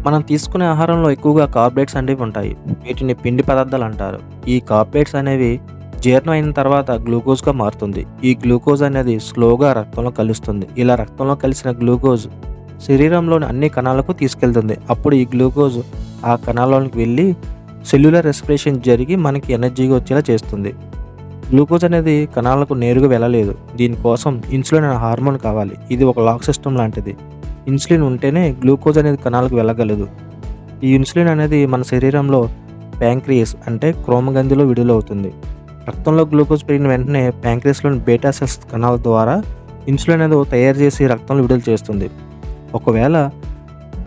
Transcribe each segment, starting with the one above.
మనం తీసుకునే ఆహారంలో ఎక్కువగా కార్బోహైడ్రేట్స్ అనేవి ఉంటాయి. వీటిని పిండి పదార్థాలు అంటారు. ఈ కార్బోహైడ్రేట్స్ అనేవి జీర్ణం అయిన తర్వాత గ్లూకోజ్‌గా మారుతుంది. ఈ గ్లూకోజ్ అనేది స్లోగా రక్తంలో కలుస్తుంది. ఇలా రక్తంలో కలిసిన గ్లూకోజ్ శరీరంలోని అన్ని కణాలకు తీసుకెళ్తుంది. అప్పుడు ఈ గ్లూకోజ్ ఆ కణాల్లోనికి వెళ్ళి సెల్యులార్ రెస్పిరేషన్ జరిగి మనకి ఎనర్జీగా వచ్చేలా చేస్తుంది. గ్లూకోజ్ అనేది కణాలకు నేరుగా వెళ్ళలేదు. దీనికోసం ఇన్సులిన్ అనే హార్మోన్ కావాలి. ఇది ఒక లాక్ సిస్టమ్ లాంటిది. ఇన్సులిన్ ఉంటేనే గ్లూకోజ్ అనేది కణాలకు వెళ్ళగలదు. ఈ ఇన్సులిన్ అనేది మన శరీరంలో ప్యాంక్రియాస్ అంటే క్రోమగంధిలో విడుదలవుతుంది. రక్తంలో గ్లూకోజ్ పెరిగిన వెంటనే ప్యాంక్రియాస్లోని బీటా సెల్స్ కణాల ద్వారా ఇన్సులిన్ అనేది తయారు చేసి రక్తంలో విడుదల చేస్తుంది. ఒకవేళ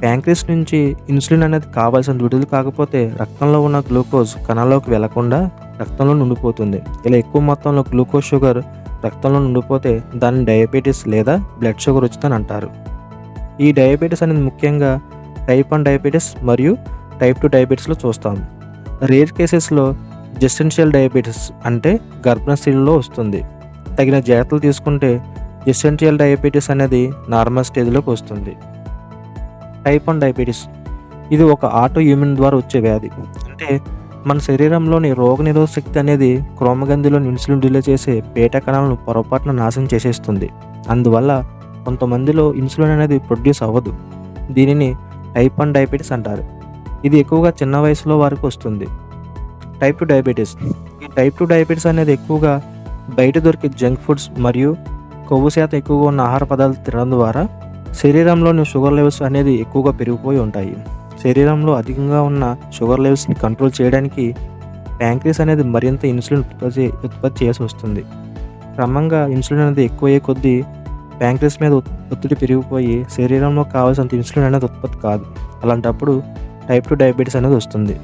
ప్యాంక్రియాస్ నుంచి ఇన్సులిన్ అనేది కావాల్సిన విడుదల కాకపోతే రక్తంలో ఉన్న గ్లూకోజ్ కణాల్లోకి వెళ్లకుండా రక్తంలో ఉండిపోతుంది. ఇలా ఎక్కువ మొత్తంలో గ్లూకోజ్ షుగర్ రక్తంలో ఉండిపోతే దాన్ని డయాబెటీస్ లేదా బ్లడ్ షుగర్ వచ్చిందని అంటారు. ఈ డయాబెటీస్ అనేది ముఖ్యంగా టైప్ 1 డయాబెటీస్ మరియు టైప్ 2 డయాబెటీస్లో చూస్తాం. రేర్ కేసెస్లో జెస్టెన్షియల్ డయాబెటీస్ అంటే గర్భిణ స్త్రీలలో వస్తుంది. తగిన జాగ్రత్తలు తీసుకుంటే జెస్టెన్షియల్ డయాబెటీస్ అనేది నార్మల్ స్టేజ్లోకి వస్తుంది. టైప్ 1 డయాబెటీస్ ఇది ఒక ఆటో ఇమ్యూన్ ద్వారా వచ్చే వ్యాధి. అంటే మన శరీరంలోని రోగనిరోధక శక్తి అనేది క్రోమగంధిలోని ఇన్సులిన్ విడుదల చేసే బీటా కణాలను పొరపాటున నాశనం చేసేస్తుంది. అందువల్ల కొంతమందిలో ఇన్సులిన్ అనేది ప్రొడ్యూస్ అవ్వదు. దీనిని టైప్ 1 డయాబెటీస్ అంటారు. ఇది ఎక్కువగా చిన్న వయసులో వారికి వస్తుంది. టైప్ 2 డయాబెటీస్ ఈ టైప్ 2 డయాబెటీస్ అనేది ఎక్కువగా బయట దొరికే జంక్ ఫుడ్స్ మరియు కొవ్వు శాతం ఎక్కువగా ఉన్న ఆహార పదార్థాలు తినడం ద్వారా శరీరంలోని షుగర్ లెవెల్స్ అనేది ఎక్కువగా పెరిగిపోయి ఉంటాయి. శరీరంలో అధికంగా ఉన్న షుగర్ లెవెల్స్ని కంట్రోల్ చేయడానికి ప్యాంక్రియాస్ అనేది మరింత ఇన్సులిన్ ఉత్పత్తి చేయాల్సి వస్తుంది. క్రమంగా ఇన్సులిన్ అనేది ఎక్కువయ్యే కొద్దీ ప్యాంక్రియాస్ మీద ఒత్తిడి పెరిగిపోయి శరీరంలో కావాల్సినంత ఇన్సులిన్ అనేది ఉత్పత్తి కాదు. అలాంటప్పుడు టైప్ 2 డయాబెటీస్ అనేది వస్తుంది.